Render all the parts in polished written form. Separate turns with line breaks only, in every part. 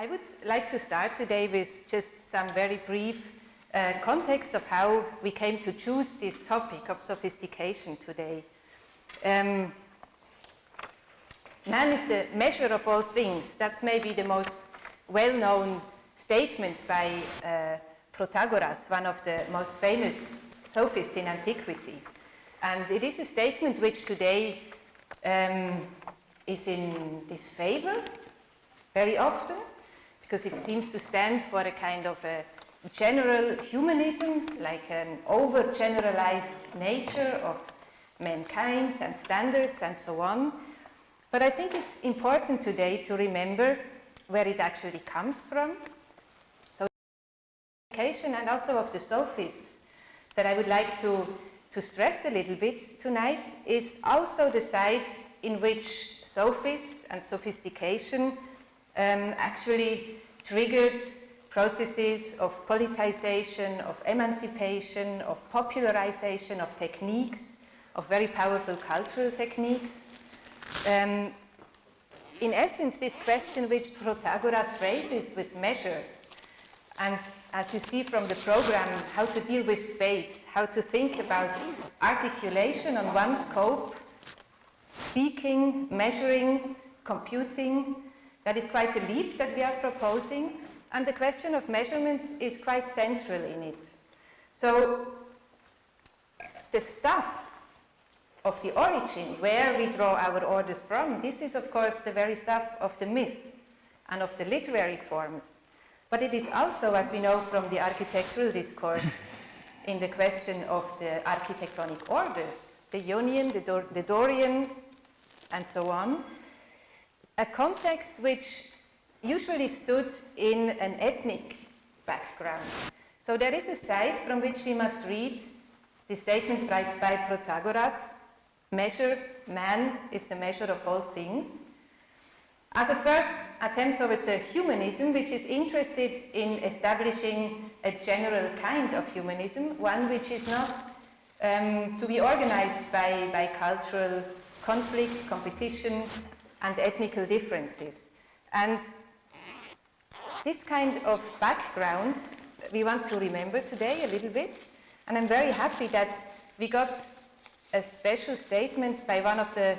I would like to start today with just some very brief context of how we came to choose this topic of sophistication today. Man is the measure of all things. That's maybe the most well-known statement by Protagoras, one of the most famous sophists in antiquity. And it is a statement which today is in disfavor very often, because it seems to stand for a kind of a general humanism, like an over-generalized nature of mankind and standards and so on. But I think it's important today to remember where it actually comes from. So, and also of the sophists that I would like to stress a little bit tonight is also the side in which sophists and sophistication actually triggered processes of politicization, of emancipation, of popularization of techniques, of very powerful cultural techniques. In essence, this question which Protagoras raises with measure, and as you see from the program, how to deal with space, how to think about articulation on one scope, speaking, measuring, computing, that is quite a leap that we are proposing, and the question of measurement is quite central in it. So the stuff of the origin, where we draw our orders from, this is of course the very stuff of the myth and of the literary forms. But it is also, as we know from the architectural discourse, in the question of the architectonic orders, the Ionian, the Dorian, and so on, a context which usually stood in an ethnic background. So there is a side from which we must read the statement by Protagoras, measure, man is the measure of all things, as a first attempt towards a humanism which is interested in establishing a general kind of humanism, one which is not to be organized by cultural conflict, competition, and ethnical differences. And this kind of background we want to remember today a little bit, and I'm very happy that we got a special statement by one of the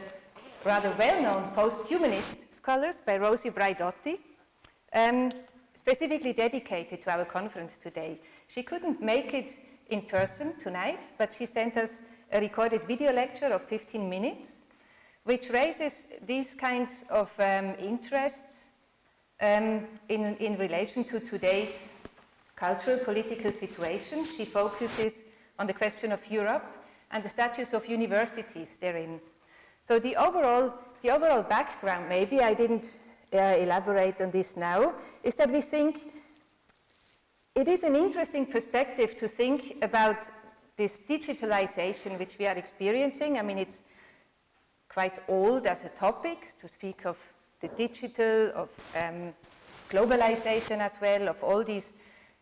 rather well-known post-humanist scholars, by Rosi Braidotti, specifically dedicated to our conference today. She couldn't make it in person tonight, but she sent us a recorded video lecture of 15 minutes, which raises these kinds of interests in relation to today's cultural political situation. She focuses on the question of Europe and the status of universities therein. So the overall background, maybe I didn't elaborate on this now, is that we think it is an interesting perspective to think about this digitalization which we are experiencing. I mean, it's quite old as a topic to speak of the digital, of globalization as well, of all these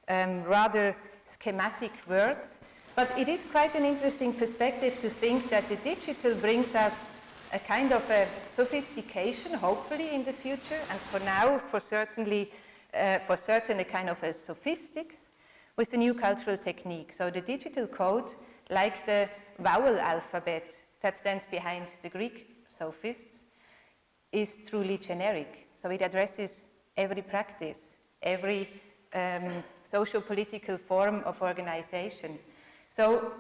rather schematic words. But it is quite an interesting perspective to think that the digital brings us a kind of a sophistication, hopefully in the future, and for now, for certain, a kind of a sophistics with the new cultural technique. So the digital code, like the vowel alphabet that stands behind the Greek sophists, is truly generic. So it addresses every practice, every socio-political form of organization. So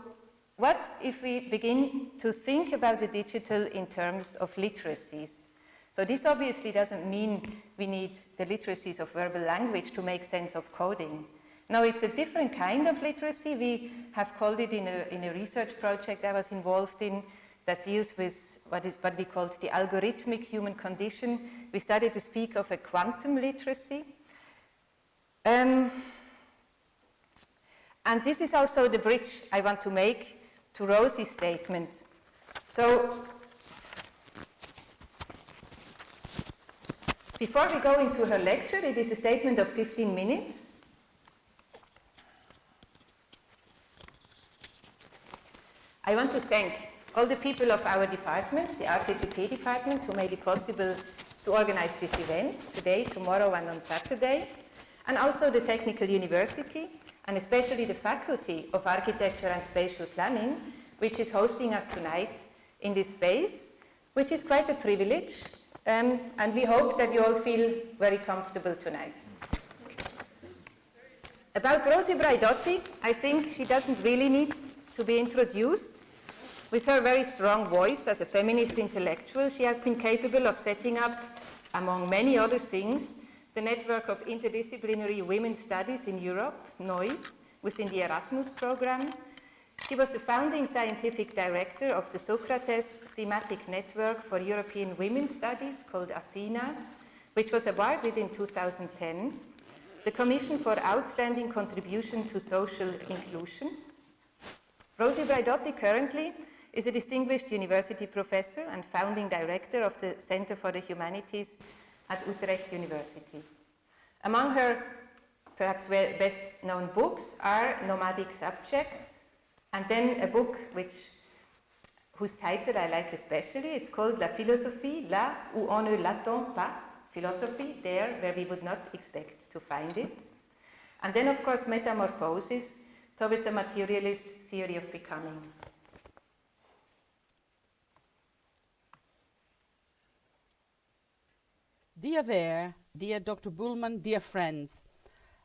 what if we begin to think about the digital in terms of literacies? So this obviously doesn't mean we need the literacies of verbal language to make sense of coding. No, it's a different kind of literacy. We have called it in a research project I was involved in that deals with what we called the algorithmic human condition. We started to speak of a quantum literacy. And this is also the bridge I want to make to Rosie's statement. So, before we go into her lecture, it is a statement of 15 minutes. I want to thank all the people of our department, the ATTP Department, who made it possible to organize this event today, tomorrow, and on Saturday, and also the Technical University, and especially the Faculty of Architecture and Spatial Planning, which is hosting us tonight in this space, which is quite a privilege, and we hope that you all feel very comfortable tonight. About Rosi Braidotti, I think she doesn't really need to be introduced. With her very strong voice as a feminist intellectual, she has been capable of setting up, among many other things, the network of interdisciplinary women's studies in Europe, NOIS, within the Erasmus program. She was the founding scientific director of the Socrates Thematic Network for European Women's Studies, called Athena, which was awarded in 2010, the Commission for Outstanding Contribution to Social Inclusion. Rosi Braidotti currently is a distinguished university professor and founding director of the Center for the Humanities at Utrecht University. Among her perhaps best known books are Nomadic Subjects, and then a book whose title I like especially. It's called La philosophie, là où on ne l'attend pas, philosophy, there where we would not expect to find it. And then, of course, Metamorphosis, towards a materialist theory of becoming.
Dear Vera, dear Dr. Bühlmann, dear friends,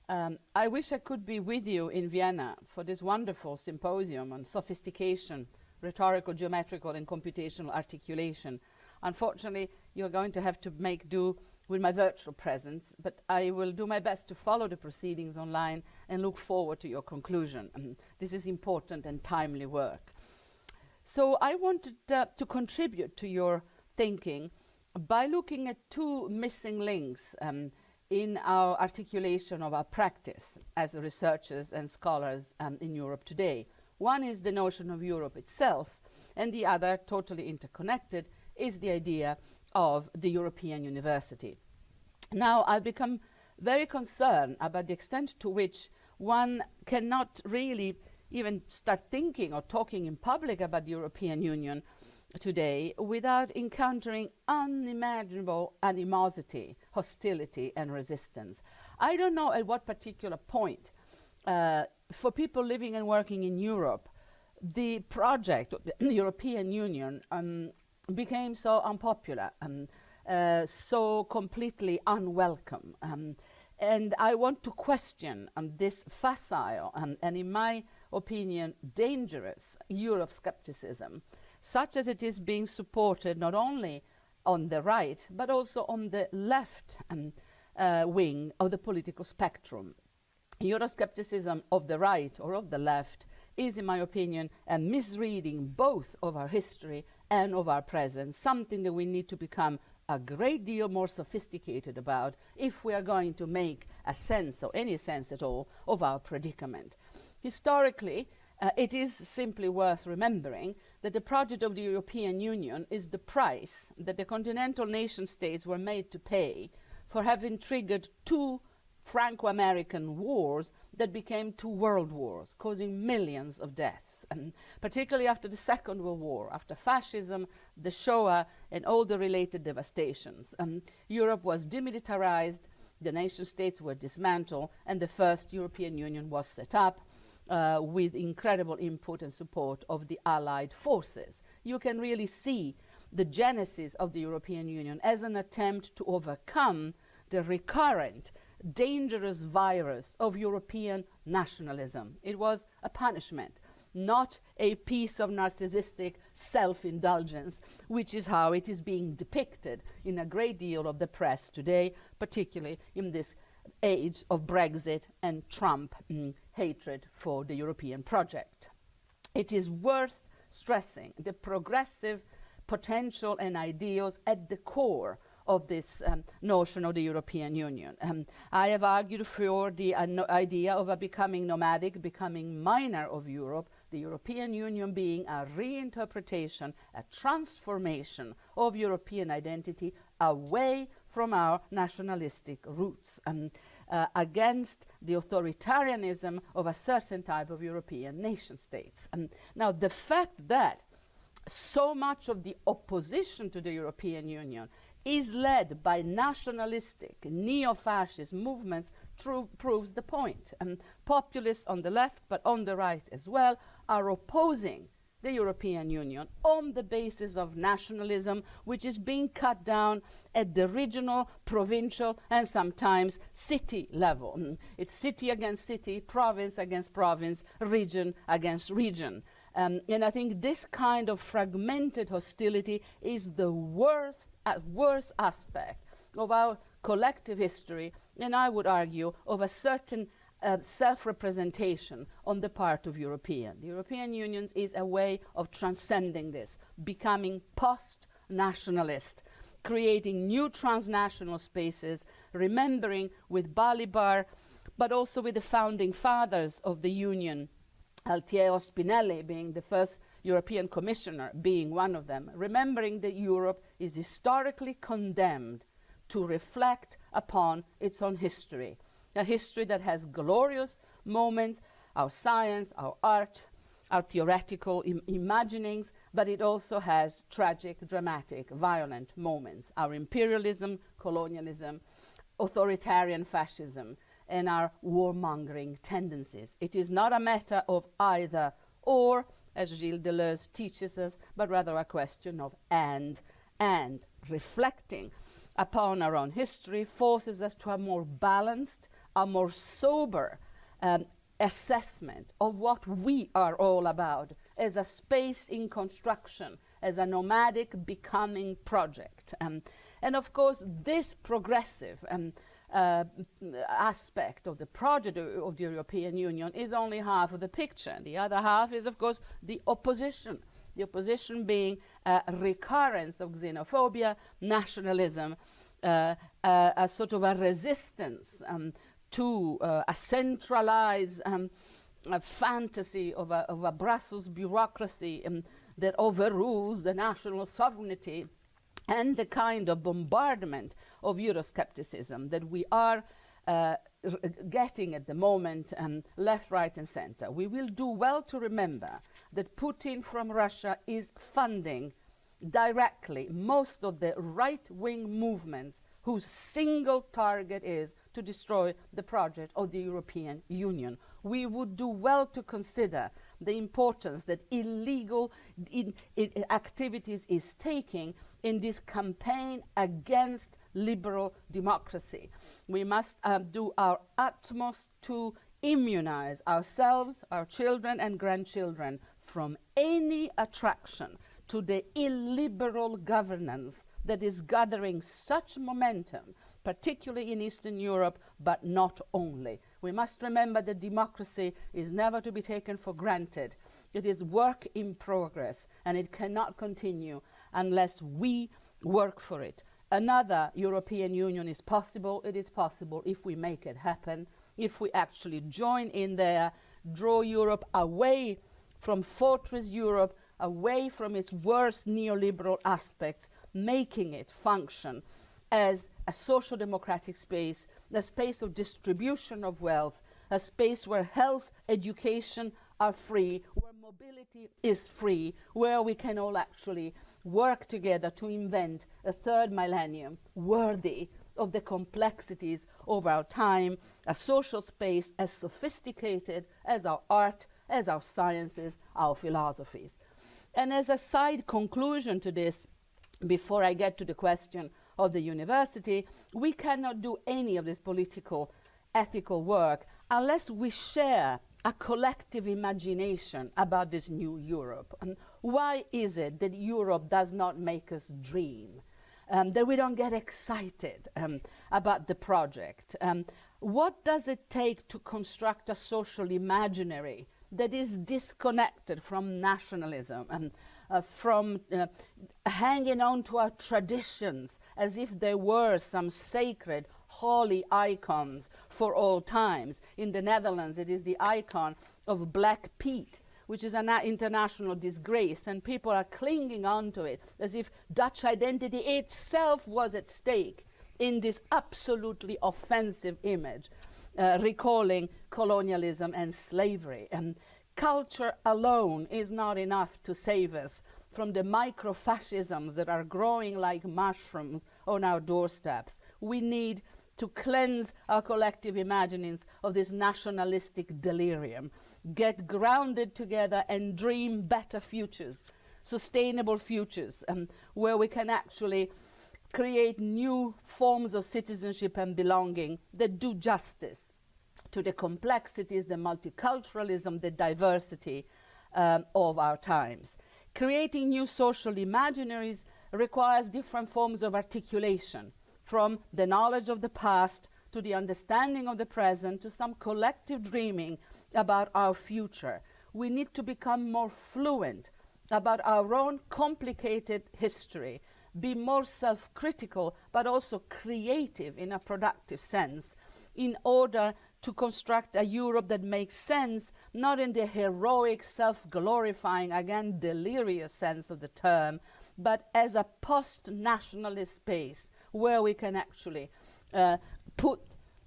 I wish I could be with you in Vienna for this wonderful symposium on sophistication, rhetorical, geometrical, and computational articulation. Unfortunately, you're going to have to make do with my virtual presence, but I will do my best to follow the proceedings online and look forward to your conclusion. This is important and timely work. So I wanted to contribute to your thinking by looking at two missing links in our articulation of our practice as researchers and scholars in Europe today. One is the notion of Europe itself, and the other, totally interconnected, is the idea of the European University. Now, I've become very concerned about the extent to which one cannot really even start thinking or talking in public about the European Union today without encountering unimaginable animosity, hostility, and resistance. I don't know at what particular point, for people living and working in Europe, the project of the European Union became so unpopular and so completely unwelcome. And I want to question this facile and in my opinion, dangerous Euroscepticism, such as it is being supported not only on the right, but also on the left wing of the political spectrum. Euroscepticism of the right or of the left is, in my opinion, a misreading both of our history and of our present, something that we need to become a great deal more sophisticated about if we are going to make a sense, or any sense at all, of our predicament. Historically, it is simply worth remembering that the project of the European Union is the price that the continental nation states were made to pay for having triggered two Franco-American wars that became two world wars, causing millions of deaths, and particularly after the Second World War, after fascism, the Shoah, and all the related devastations. Europe was demilitarized, the nation states were dismantled, and the first European Union was set up with incredible input and support of the Allied forces. You can really see the genesis of the European Union as an attempt to overcome the recurrent dangerous virus of European nationalism. It was a punishment, not a piece of narcissistic self-indulgence, which is how it is being depicted in a great deal of the press today, particularly in this age of Brexit and Trump hatred for the European project. It is worth stressing the progressive potential and ideals at the core of this notion of the European Union. I have argued for the idea of a becoming nomadic, becoming minor of Europe, the European Union being a reinterpretation, a transformation of European identity away from our nationalistic roots, against the authoritarianism of a certain type of European nation states. Now, the fact that so much of the opposition to the European Union is led by nationalistic, neo-fascist movements proves the point. And populists on the left, but on the right as well, are opposing the European Union on the basis of nationalism, which is being cut down at the regional, provincial, and sometimes city level. It's city against city, province against province, region against region. And I think this kind of fragmented hostility is the worst aspect of our collective history, and I would argue of a certain self-representation on the part of European. The European Union is a way of transcending this, becoming post-nationalist, creating new transnational spaces, remembering with Balibar, but also with the founding fathers of the Union, Altiero Spinelli being the first European Commissioner, being one of them, remembering that Europe is historically condemned to reflect upon its own history, a history that has glorious moments, our science, our art, our theoretical imaginings, but it also has tragic, dramatic, violent moments, our imperialism, colonialism, authoritarian fascism, and our warmongering tendencies. It is not a matter of either or, as Gilles Deleuze teaches us, but rather a question of and reflecting upon our own history forces us to a more balanced, a more sober assessment of what we are all about as a space in construction, as a nomadic becoming project. And of course, this progressive aspect of the project of the European Union is only half of the picture. The other half is, of course, the opposition. The opposition being a recurrence of xenophobia, nationalism, a sort of a resistance to a centralized a fantasy of a Brussels bureaucracy that overrules the national sovereignty, and the kind of bombardment of Euroscepticism that we are getting at the moment, left, right, and center. We will do well to remember that Putin from Russia is funding directly most of the right-wing movements whose single target is to destroy the project of the European Union. We would do well to consider the importance that illegal activities is taking in this campaign against liberal democracy. We must do our utmost to immunize ourselves, our children and grandchildren from any attraction to the illiberal governance that is gathering such momentum, particularly in Eastern Europe, but not only. We must remember that democracy is never to be taken for granted. It is work in progress, and it cannot continue unless we work for it. Another European Union is possible. It is possible if we make it happen, if we actually join in there, draw Europe away from Fortress Europe, away from its worst neoliberal aspects, making it function as a social democratic space, a space of distribution of wealth, a space where health, education are free, where mobility is free, where we can all actually work together to invent a third millennium worthy of the complexities of our time, a social space as sophisticated as our art, as our sciences, our philosophies. And as a side conclusion to this, before I get to the question of the university, we cannot do any of this political, ethical work unless we share a collective imagination about this new Europe. And why is it that Europe does not make us dream, that we don't get excited about the project? What does it take to construct a social imaginary that is disconnected from nationalism and from hanging on to our traditions as if they were some sacred, holy icons for all times? In the Netherlands, it is the icon of Black Pete, which is an international disgrace, and people are clinging on to it as if Dutch identity itself was at stake in this absolutely offensive image, recalling colonialism and slavery. Culture alone is not enough to save us from the microfascisms that are growing like mushrooms on our doorsteps. We need to cleanse our collective imaginings of this nationalistic delirium, get grounded together and dream better futures, sustainable futures, where we can actually create new forms of citizenship and belonging that do justice to the complexities, the multiculturalism, the diversity of our times. Creating new social imaginaries requires different forms of articulation, from the knowledge of the past to the understanding of the present to some collective dreaming about our future. We need to become more fluent about our own complicated history, be more self-critical but also creative in a productive sense, in order to construct a Europe that makes sense, not in the heroic, self-glorifying, again delirious sense of the term, but as a post-nationalist space where we can actually put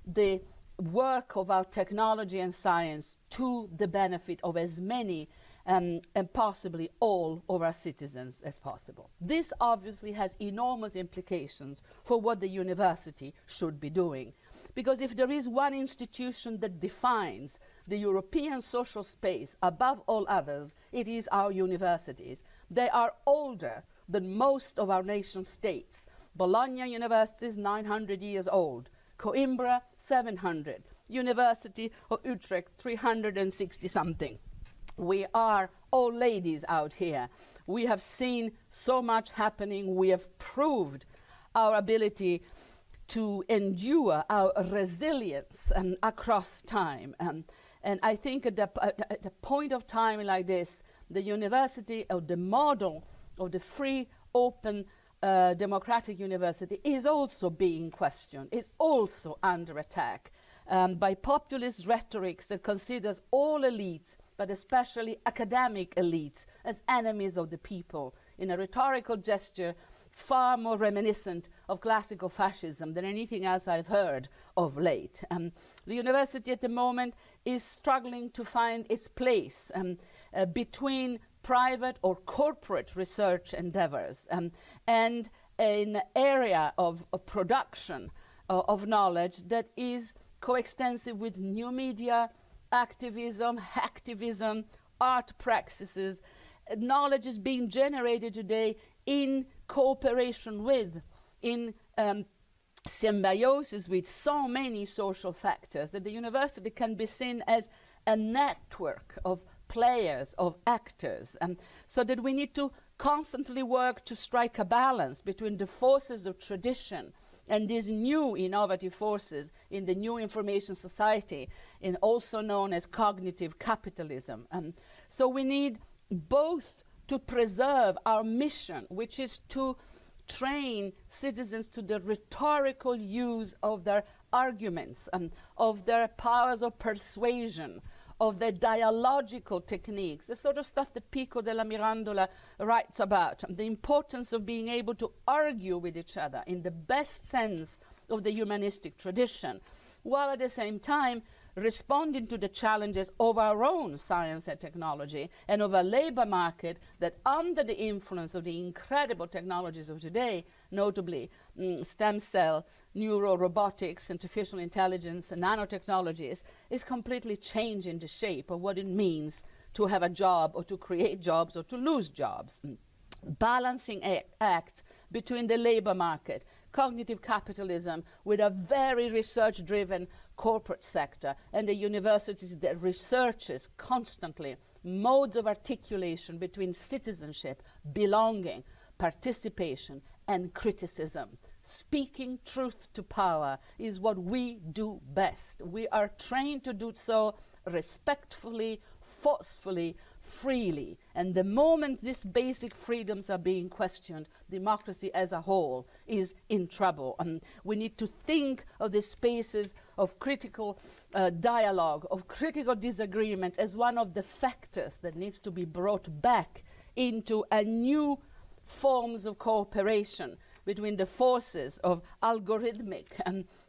the work of our technology and science to the benefit of as many and possibly all of our citizens as possible. This obviously has enormous implications for what the university should be doing. Because if there is one institution that defines the European social space above all others, it is our universities. They are older than most of our nation states. Bologna University is 900 years old, Coimbra 700, University of Utrecht 360 something. We are all ladies out here. We have seen so much happening. We have proved our ability to endure, our resilience across time. And I think at the point of time like this, the university, or the model of the free, open, democratic university is also being questioned, is also under attack by populist rhetorics that considers all elites, but especially academic elites, as enemies of the people, in a rhetorical gesture far more reminiscent of classical fascism than anything else I've heard of late. The university at the moment is struggling to find its place between private or corporate research endeavors and an area of production of knowledge that is coextensive with new media, activism, hacktivism, art practices. Knowledge is being generated today in cooperation with, in symbiosis with so many social factors that the university can be seen as a network of players, of actors, so that we need to constantly work to strike a balance between the forces of tradition and these new innovative forces in the new information society, and also known as cognitive capitalism. So we need both to preserve our mission, which is to train citizens to the rhetorical use of their arguments, of their powers of persuasion, of their dialogical techniques, the sort of stuff that Pico della Mirandola writes about, the importance of being able to argue with each other in the best sense of the humanistic tradition, while at the same time responding to the challenges of our own science and technology and of a labor market that, under the influence of the incredible technologies of today, notably stem cell, neurorobotics, artificial intelligence, and nanotechnologies, is completely changing the shape of what it means to have a job or to create jobs or to lose jobs. Balancing act between the labor market, cognitive capitalism, with a very research-driven corporate sector, and the universities that researches constantly modes of articulation between citizenship, belonging, participation, and criticism. Speaking truth to power is what we do best. We are trained to do so respectfully, forcefully, freely. And the moment these basic freedoms are being questioned, democracy as a whole is in trouble. We need to think of the spaces of critical dialogue, of critical disagreement, as one of the factors that needs to be brought back into a new forms of cooperation between the forces of algorithmic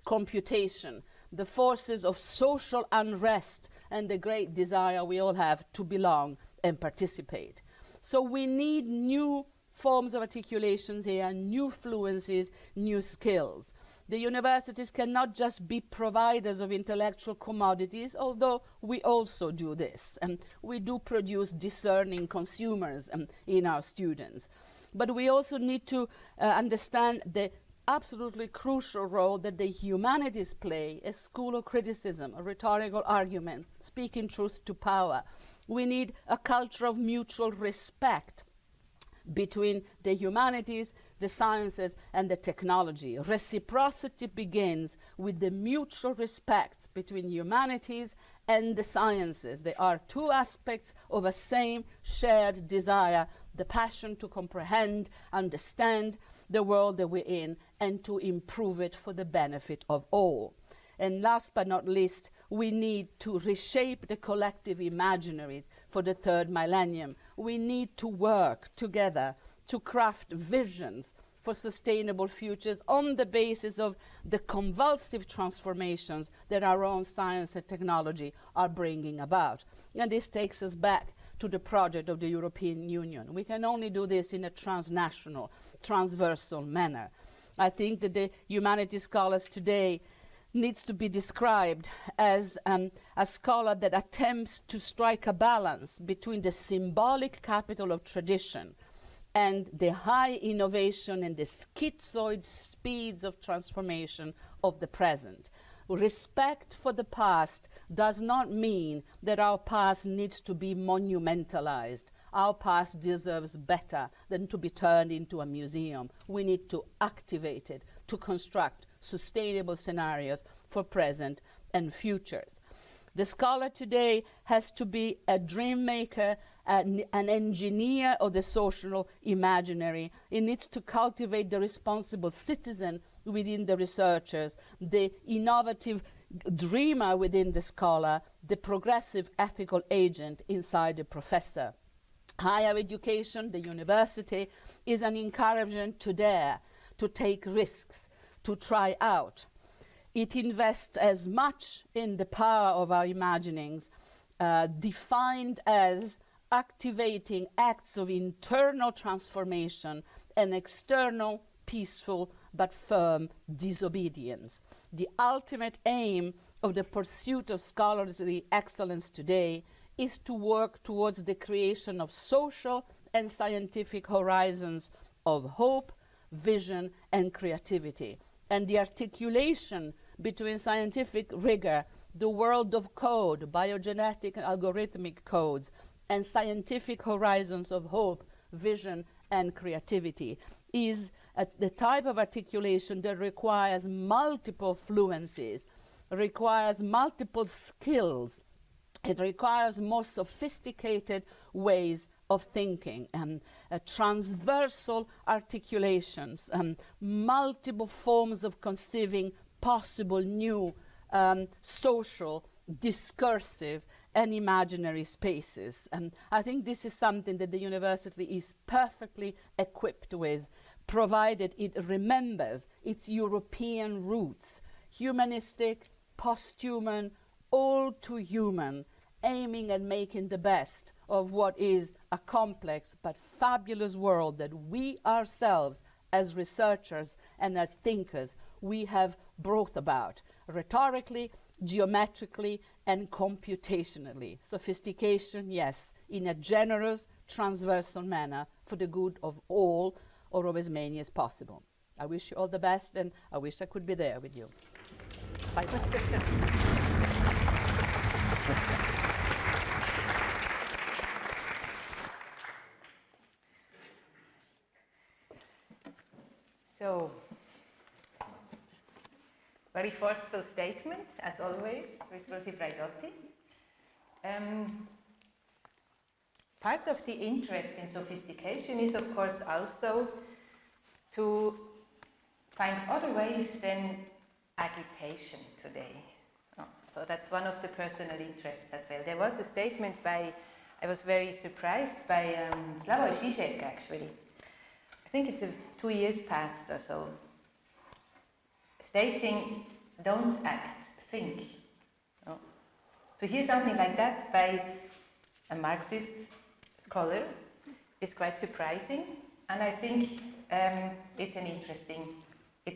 computation, the forces of social unrest, and the great desire we all have to belong and participate. So we need new forms of articulations here, new fluencies, new skills. The universities cannot just be providers of intellectual commodities, although we also do this. We do produce discerning consumers in our students. But we also need to understand the absolutely crucial role that the humanities play, a school of criticism, a rhetorical argument, speaking truth to power. We need a culture of mutual respect between the humanities, the sciences, and the technology. Reciprocity begins with the mutual respect between humanities and the sciences. They are two aspects of a same shared desire, the passion to comprehend, understand the world that we're in, and to improve it for the benefit of all. And last but not least, we need to reshape the collective imaginary for the third millennium. We need to work together to craft visions for sustainable futures on the basis of the convulsive transformations that our own science and technology are bringing about. And this takes us back to the project of the European Union. We can only do this in a transnational, transversal manner. I think that the humanities scholars today needs to be described as a scholar that attempts to strike a balance between the symbolic capital of tradition and the high innovation and the schizoid speeds of transformation of the present. Respect for the past does not mean that our past needs to be monumentalized. Our past deserves better than to be turned into a museum. We need to activate it to construct sustainable scenarios for present and futures. The scholar today has to be a dream maker, an engineer of the social imaginary. He needs to cultivate the responsible citizen within the researchers, the innovative dreamer within the scholar, the progressive ethical agent inside the professor. Higher education, the university, is an encouragement to dare, to take risks, to try out. It invests as much in the power of our imaginings, defined as activating acts of internal transformation and external, peaceful, but firm disobedience. The ultimate aim of the pursuit of scholarly excellence today is to work towards the creation of social and scientific horizons of hope, vision, and creativity. And the articulation between scientific rigor, the world of code, biogenetic and algorithmic codes, and scientific horizons of hope, vision, and creativity is the type of articulation that requires multiple fluencies, requires multiple skills. It requires more sophisticated ways of thinking, transversal articulations, multiple forms of conceiving possible new social, discursive, and imaginary spaces. And I think this is something that the university is perfectly equipped with, provided it remembers its European roots, humanistic, post-human, all too human, aiming at making the best of what is a complex but fabulous world that we ourselves, as researchers and as thinkers, we have brought about, rhetorically, geometrically, and computationally. Sophistication, yes, in a generous, transversal manner for the good of all, or of as many as possible. I wish you all the best, and I wish I could be there with you. Bye.
So, very forceful statement, as always, with Rosi Braidotti. Part of the interest in sophistication is, of course, also to find other ways than agitation today. So that's one of the personal interests as well. There was a statement by, I was very surprised, by Slavoj Žižek, actually. I think it's 2 years past or so, stating, don't act, think. To hear something like that by a Marxist scholar is quite surprising, And I think it's an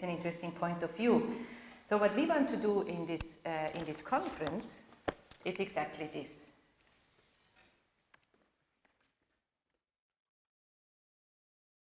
interesting point of view. So what we want to do in this conference is exactly this.